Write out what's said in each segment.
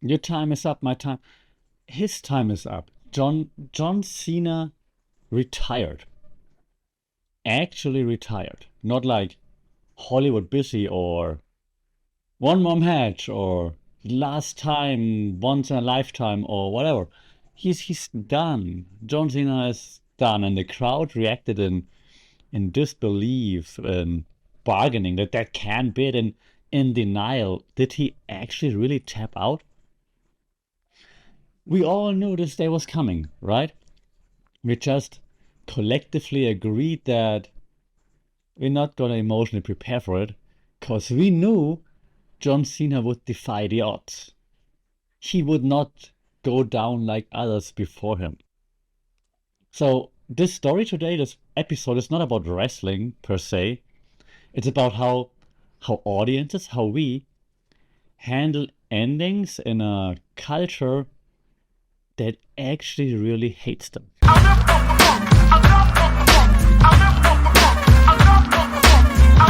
Your time is up, my time. His time is up. John Cena retired. Actually retired. Not like Hollywood busy or one more match or last time, once in a lifetime or whatever. He's done. John Cena is done, and the crowd reacted in disbelief and bargaining that can't be it, and in denial. Did he actually really tap out? We all knew this day was coming, right? We just collectively agreed that we're not gonna emotionally prepare for it, because we knew John Cena would defy the odds. He would not go down like others before him. So this story today, this episode, is not about wrestling per se. It's about how audiences, how we handle endings in a culture that actually really hates them.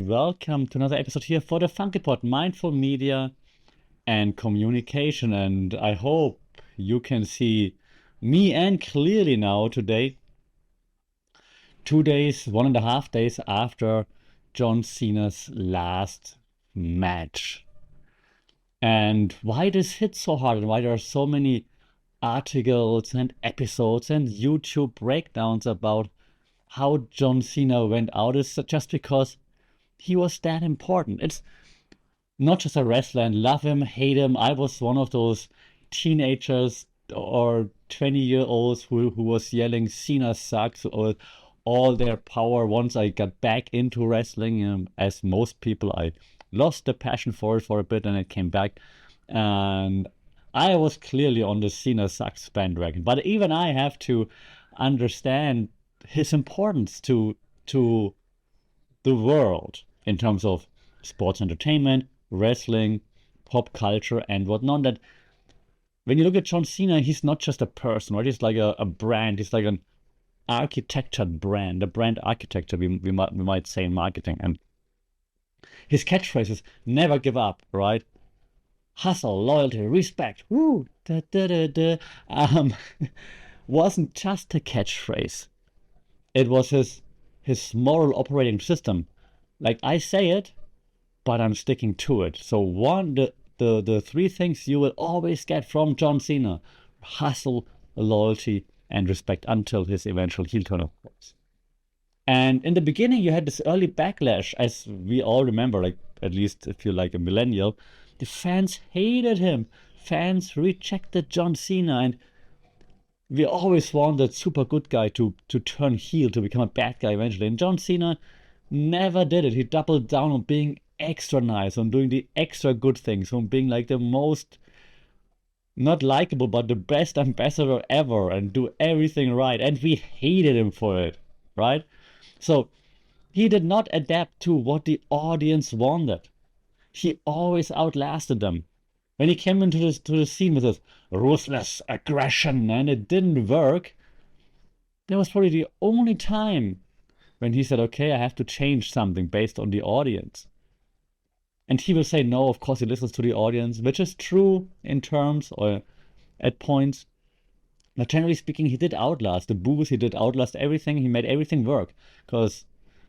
Welcome to another episode here for the Funky Pod, Mindful Media and Communication. And I hope you can see me and clearly now today, 2 days, 1.5 days after John Cena's last match. And why this hits so hard and why there are so many articles and episodes and YouTube breakdowns about how John Cena went out is just because he was that important. It's not just a wrestler, and love him, hate him. I was one of those teenagers or 20-year-olds who was yelling Cena sucks or all their power once I got back into wrestling. As most people, I lost the passion for it for a bit and it came back. And I was clearly on the Cena sucks bandwagon. But even I have to understand his importance to the world in terms of sports entertainment, wrestling, pop culture, and whatnot. That when you look at John Cena, he's not just a person, right? He's like a brand. He's like an architectured brand, a brand architecture, we might say in marketing. And his catchphrases, never give up, right? Hustle, loyalty, respect, woo, da, da, da, da, wasn't just a catchphrase. It was his moral operating system. Like, I say it, but I'm sticking to it. So the three things you will always get from John Cena: hustle, loyalty, and respect, until his eventual heel turn, of course. And in the beginning, you had this early backlash, as we all remember, like, at least if you're like a millennial, the fans hated him. Fans rejected John Cena, and we always wanted super good guy to turn heel, to become a bad guy eventually. And John Cena never did it. He doubled down on being extra nice, on doing the extra good things, on being like the most, not likable, but the best ambassador ever, and do everything right. And we hated him for it, right? So he did not adapt to what the audience wanted. He always outlasted them. When he came into the scene with his ruthless aggression and it didn't work, that was probably the only time when he said, okay, I have to change something based on the audience. And he will say no, of course he listens to the audience, which is true in terms or at points. But generally speaking, he did outlast the boos, he did outlast everything, he made everything work. Because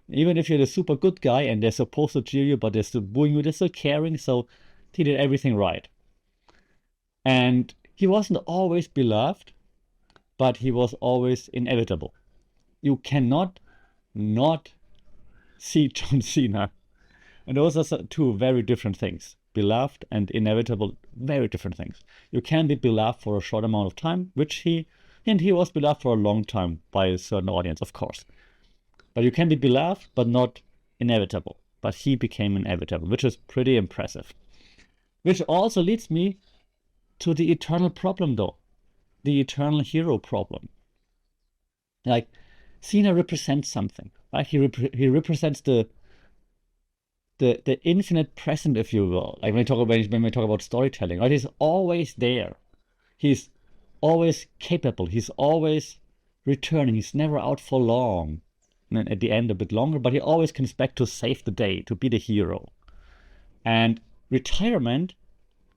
even if you're the super good guy and they're supposed to cheer you, but they're still booing you, they're still caring, so he did everything right. And he wasn't always beloved, but he was always inevitable. You cannot not see John Cena. And those are two very different things. Beloved and inevitable, very different things. You can be beloved for a short amount of time, which he was beloved for a long time by a certain audience, of course. But you can be beloved, but not inevitable. But he became inevitable, which is pretty impressive. Which also leads me to the eternal problem, though. The eternal hero problem. Like, Cena represents something, right? He represents the infinite present, if you will. Like when we talk about storytelling, right? He's always there. He's always capable. He's always returning. He's never out for long. And at the end a bit longer, but he always comes back to save the day, to be the hero. And retirement,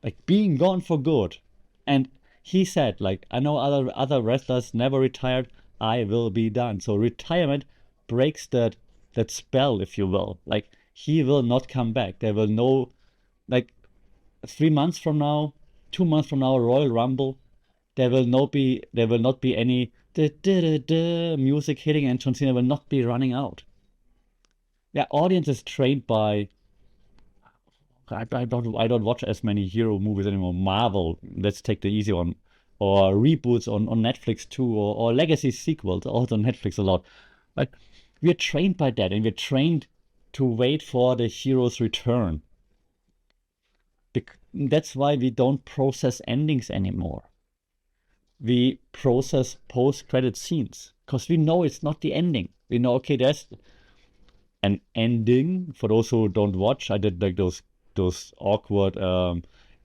like being gone for good, And he said, like, I know other wrestlers never retired. I will be done. So retirement breaks that spell, if you will. Like he will not come back. There will no like 3 months from now, 2 months from now, Royal Rumble. There will not be any music hitting, and John Cena will not be running out. Yeah, audience is trained by I don't watch as many hero movies anymore. Marvel, let's take the easy one, or reboots on Netflix too, or legacy sequels, also on Netflix a lot. Like we're trained by that, and we're trained to wait for the hero's return. That's why we don't process endings anymore. We process post-credit scenes because we know it's not the ending. We know, okay, there's an ending. For those who don't watch, I did like those awkward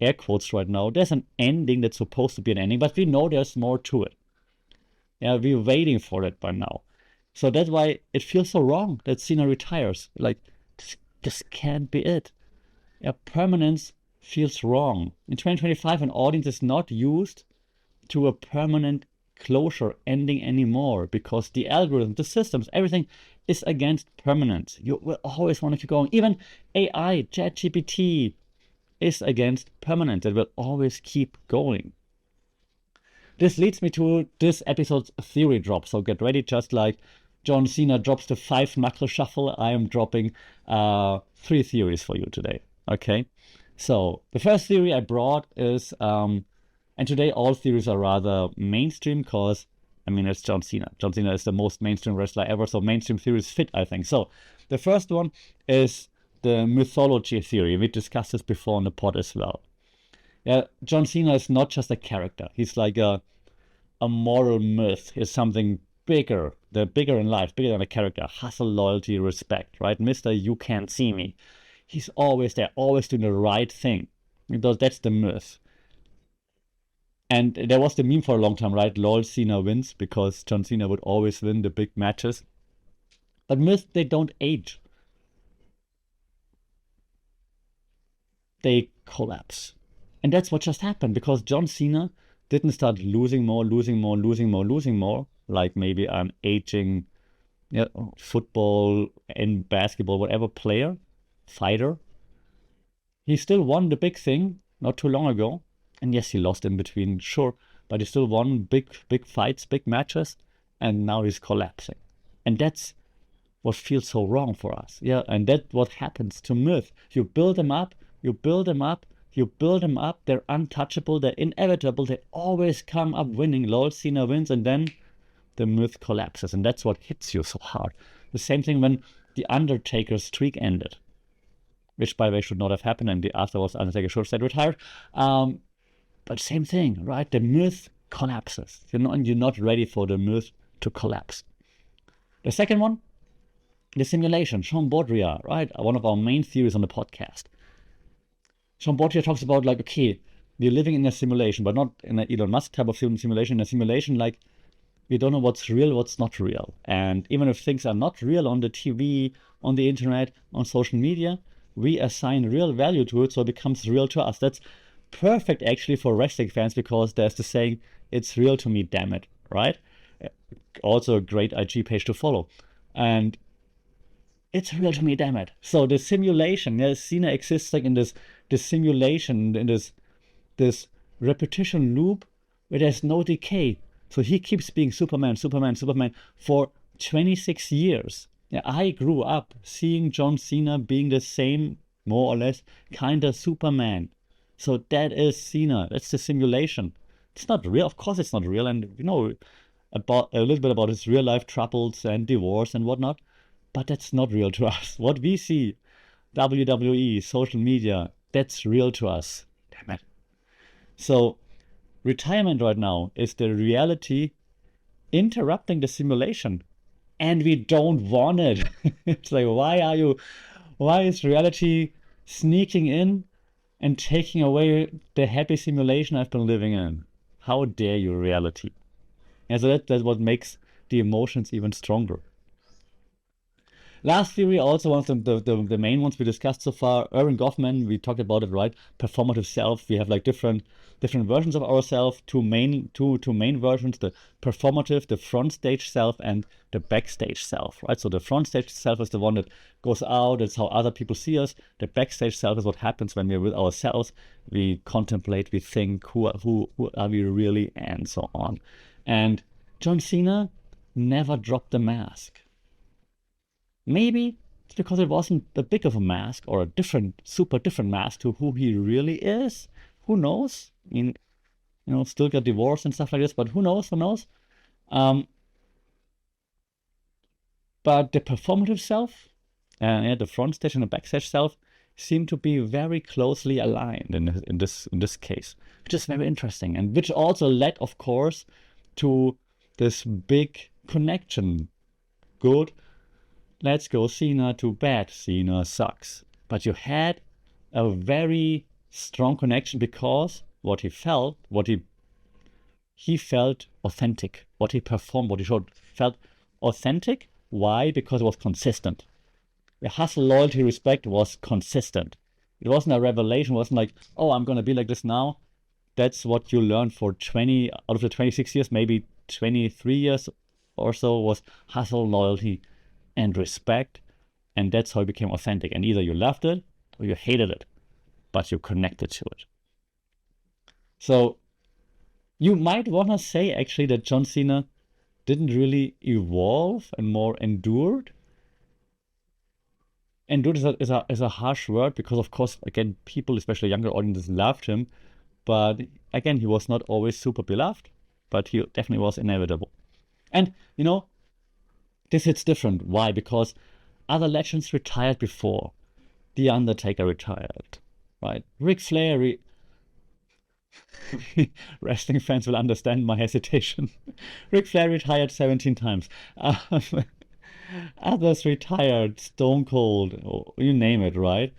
air quotes right now. There's an ending that's supposed to be an ending, but we know there's more to it. Yeah, we're waiting for it by now. So that's why it feels so wrong that Cena retires. Like this can't be it. Yeah, permanence feels wrong. In 2025, an audience is not used to a permanent closure ending anymore because the algorithm, the systems, everything is against permanence. You will always want to keep going. Even AI, ChatGPT is against permanence. It will always keep going. This leads me to this episode's theory drop. So get ready, just like John Cena drops the 5 knuckle shuffle, I am dropping 3 theories for you today. Okay? So the first theory I brought is, and today all theories are rather mainstream because, I mean, it's John Cena. John Cena is the most mainstream wrestler ever, so mainstream theories fit, I think. So the first one is the mythology theory. We discussed this before on the pod as well. Yeah, John Cena is not just a character. He's like a moral myth. Is something bigger. They're bigger in life, bigger than a character. Hustle, loyalty, respect, right? Mr. You Can't See Me. He's always there, always doing the right thing. Because that's the myth. And there was the meme for a long time, right? LOL Cena wins because John Cena would always win the big matches. But myths, they don't age. They collapse. And that's what just happened because John Cena didn't start losing more, like maybe an aging, yeah, football and basketball, whatever player, fighter. He still won the big thing not too long ago. And yes, he lost in between, sure, but he still won big fights, big matches, and now he's collapsing. And that's what feels so wrong for us. Yeah, and that's what happens to myth. You build them up, you build them up, you build them up, they're untouchable, they're inevitable, they always come up winning. LOL Cena wins, and then the myth collapses, and that's what hits you so hard. The same thing when the Undertaker's streak ended, which by the way should not have happened, and afterwards Undertaker should have stayed retired. But same thing, right? The myth collapses. You're not ready for the myth to collapse. The second one, the simulation. Sean Baudrillard, right? One of our main theories on the podcast. Sean Baudrillard talks about like, okay, we're living in a simulation, but not in an Elon Musk type of simulation. In a simulation, like we don't know what's real, what's not real. And even if things are not real on the TV, on the internet, on social media, we assign real value to it, so it becomes real to us. That's perfect actually for wrestling fans because there's the saying, it's real to me, damn it, right? Also a great IG page to follow. And it's real to me, damn it. So the simulation, yeah, Cena exists like in this simulation, in this repetition loop where there's no decay. So he keeps being Superman for 26 years. Yeah, I grew up seeing John Cena being the same, more or less, kind of Superman. So that is Cena. That's the simulation. It's not real. Of course it's not real. And you know about a little bit about his real life troubles and divorce and whatnot. But that's not real to us. What we see, WWE, social media, that's real to us. Damn it. So retirement right now is the reality interrupting the simulation. And we don't want it. It's like, why is reality sneaking in and taking away the happy simulation I've been living in? How dare you, reality? And so that's what makes the emotions even stronger. Last theory, also one of the main ones we discussed so far, Erving Goffman, we talked about it, right? Performative self. We have like different versions of ourselves, two main versions, the performative, the front stage self, and the backstage self, right? So the front stage self is the one that goes out, it's how other people see us. The backstage self is what happens when we're with ourselves. We contemplate, we think, who are we really, and so on. And John Cena never dropped the mask. Maybe it's because it wasn't a big of a mask or a different, super different mask to who he really is. Who knows? I mean, still got divorced and stuff like this, but who knows? Who knows? Um, but the performative self, yeah, the front stage and the backstage self, seem to be very closely aligned in this case, which is very interesting, and which also led, of course, to this big connection. Good, let's go Cena, to bad, Cena sucks. But you had a very strong connection because what he felt authentic. What he performed, what he showed felt authentic. Why? Because it was consistent. The hustle, loyalty, respect was consistent. It wasn't a revelation. It wasn't like, oh, I'm gonna be like this now. That's what you learned for 20 out of the 26 years, maybe 23 years or so, was hustle, loyalty, and respect. And that's how it became authentic. And either you loved it or you hated it, but you connected to it. So you might want to say actually that John Cena didn't really evolve and more endured. Endured is a harsh word because, of course, again, people, especially younger audiences, loved him. But again, he was not always super beloved, but he definitely was inevitable. And, this hits different. Why? Because other legends retired before. The Undertaker retired, right? Ric Flair, wrestling fans will understand my hesitation. Ric Flair retired 17 times. Others retired, Stone Cold, or you name it, right?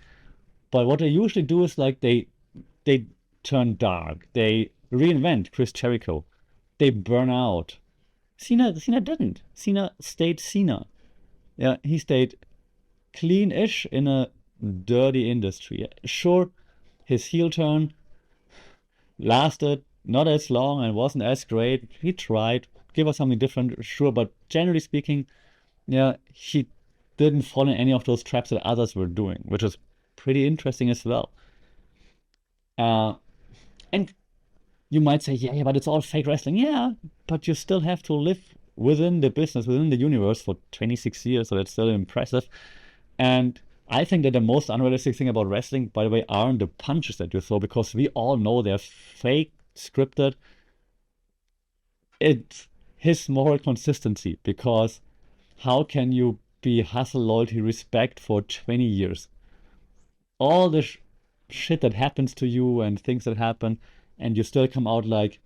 But what they usually do is like they turn dark. They reinvent Chris Jericho. They burn out. Cena didn't. Cena stayed Cena. Yeah, he stayed clean-ish in a dirty industry. Sure, his heel turn lasted not as long and wasn't as great. He tried, give us something different, sure, but generally speaking, yeah, he didn't fall in any of those traps that others were doing, which is pretty interesting as well. Uh, and you might say, yeah, but it's all fake wrestling. Yeah, but you still have to live within the business, within the universe for 26 years, so that's still impressive. And I think that the most unrealistic thing about wrestling, by the way, aren't the punches that you throw, because we all know they're fake, scripted. It's his moral consistency, because how can you be hustle, loyalty, respect for 20 years? All the shit that happens to you and things that happen, and you still come out like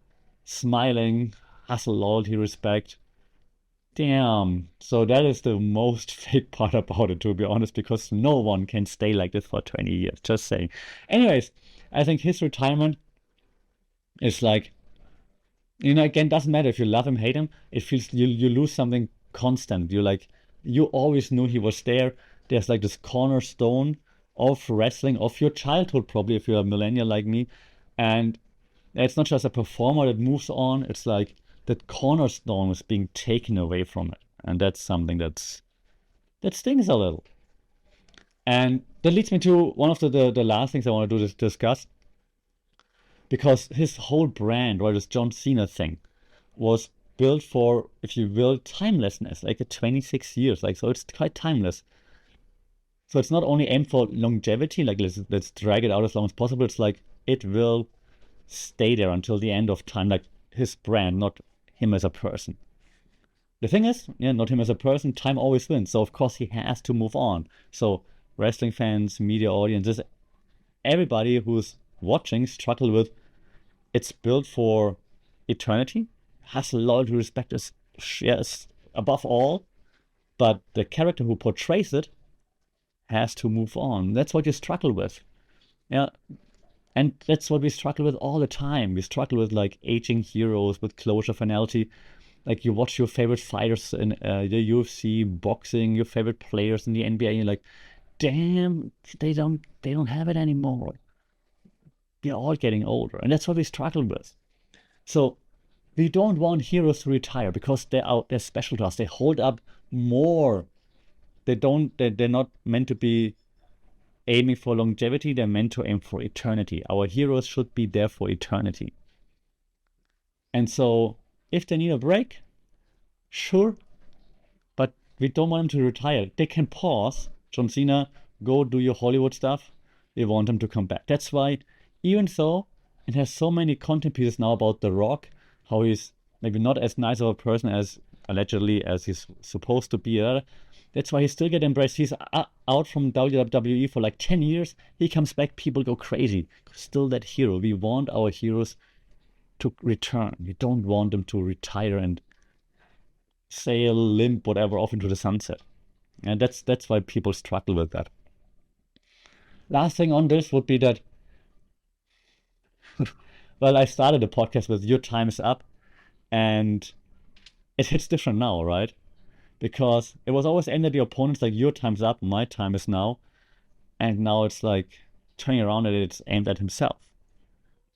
smiling, hustle, loyalty, respect. Damn. So that is the most fake part about it, to be honest, because no one can stay like this for 20 years. Just saying. Anyways, I think his retirement is like, again, doesn't matter if you love him, hate him. It feels you lose something constant. You always knew he was there. There's like this cornerstone of wrestling, of your childhood, probably, if you're a millennial like me. And it's not just a performer that moves on. It's like that cornerstone is being taken away from it. And that's something that stings a little. And that leads me to one of the last things I want to discuss. Because his whole brand, right, this John Cena thing, was built for, if you will, timelessness, like a 26 years. Like, so it's quite timeless. So it's not only aimed for longevity, like let's drag it out as long as possible. It's like it will stay there until the end of time, like his brand, not him as a person. The thing is, yeah, not him as a person, time always wins. So of course he has to move on. So wrestling fans, media audiences, everybody who's watching struggle with, it's built for eternity. Hustle, loyalty, respect is, yes, above all. But the character who portrays it has to move on. That's what you struggle with. Yeah. And that's what we struggle with all the time. We struggle with like aging heroes, with closure, finality. like you watch your favorite fighters in the UFC, boxing, your favorite players in the NBA, and you're like, damn, they don't have it anymore. We're all getting older, and that's what we struggle with. So we don't want heroes to retire because they're special to us. They hold up more. They're not meant to be aiming for longevity, they're meant to aim for eternity. Our heroes should be there for eternity. And so if they need a break, sure, but we don't want them to retire. They can pause. John Cena, go do your Hollywood stuff. We want them to come back. That's why, even though it has so many content pieces now about The Rock, how he's maybe not as nice of a person as allegedly as he's supposed to be. That's why he still get embraced. He's out from WWE for like 10 years. He comes back, people go crazy. Still that hero. We want our heroes to return. We don't want them to retire and sail, limp, whatever, off into the sunset. And that's why people struggle with that. Last thing on this would be that, well, I started the podcast with "Your time is up," and it hits different now, right? Because it was always aimed at the opponents, like your time's up, my time is now, and now it's like turning around and it's aimed at himself.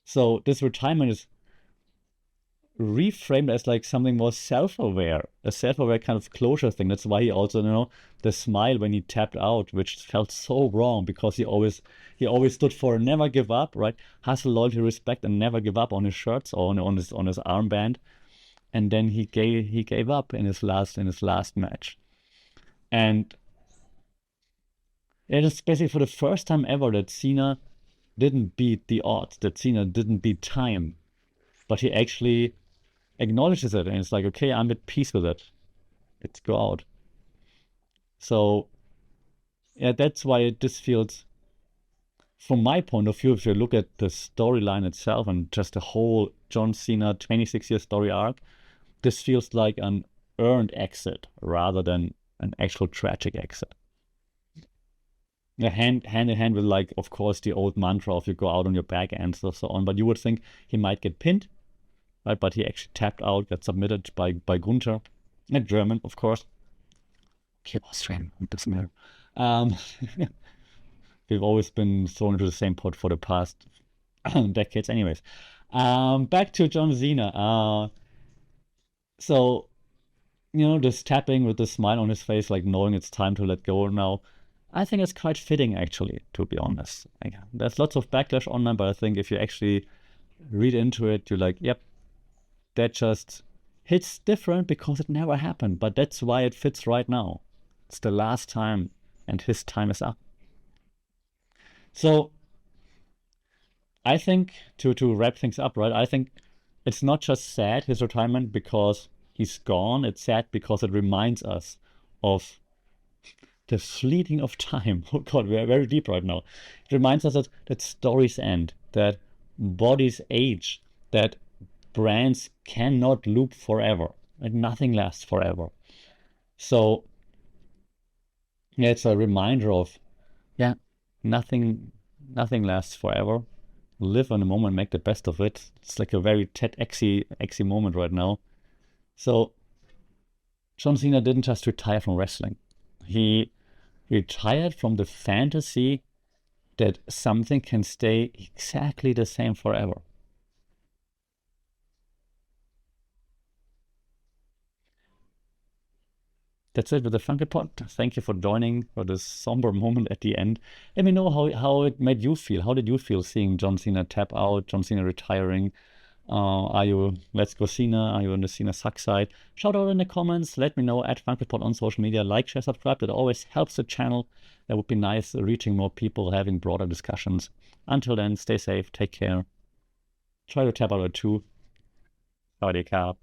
So this retirement is reframed as like something more self-aware, a self-aware kind of closure thing. That's why he also, the smile when he tapped out, which felt so wrong because he always stood for never give up, right? Hustle, loyalty, respect, and never give up on his shirts or on his armband. And then he gave up in his last match. And it is basically for the first time ever that Cena didn't beat the odds, that Cena didn't beat time, but he actually acknowledges it and it's like, okay, I'm at peace with it. Let's go out. So yeah, that's why this feels, from my point of view, if you look at the storyline itself and just the whole John Cena 26-year story arc, this feels like an earned exit rather than an actual tragic exit. Yeah, hand in hand with, like, of course, the old mantra of you go out on your back and so on. But you would think he might get pinned, right? But he actually tapped out, got submitted by Gunther, not German, of course. Okay, Austrian, doesn't matter. We've always been thrown into the same pot for the past decades, anyways. Back to John Cena. So, this tapping with the smile on his face, like knowing it's time to let go now, I think it's quite fitting, actually, to be honest. Like, there's lots of backlash online, but I think if you actually read into it, you're like, yep, that just hits different because it never happened. But that's why it fits right now. It's the last time, and his time is up. So, I think, to wrap things up, right, I think it's not just sad, his retirement, because he's gone. It's sad because it reminds us of the fleeting of time. Oh God, we are very deep right now. It reminds us that stories end, that bodies age, that brands cannot loop forever, and nothing lasts forever. So, yeah, it's a reminder of, yeah, nothing lasts forever. Live in the moment, make the best of it. It's like a very TEDxy moment right now. So John Cena didn't just retire from wrestling. He retired from the fantasy that something can stay exactly the same forever. That's it with the Funky Pod. Thank you for joining for this somber moment at the end. Let me know how it made you feel. How did you feel seeing John Cena tap out, John Cena retiring? Are you Let's Go Cena? Are you on the Cena suck side? Shout out in the comments. Let me know at FunkyPod on social media. Like, share, subscribe. That always helps the channel. That would be nice, reaching more people, having broader discussions. Until then, stay safe, take care. Try to tap out a 2. Howdy, cap.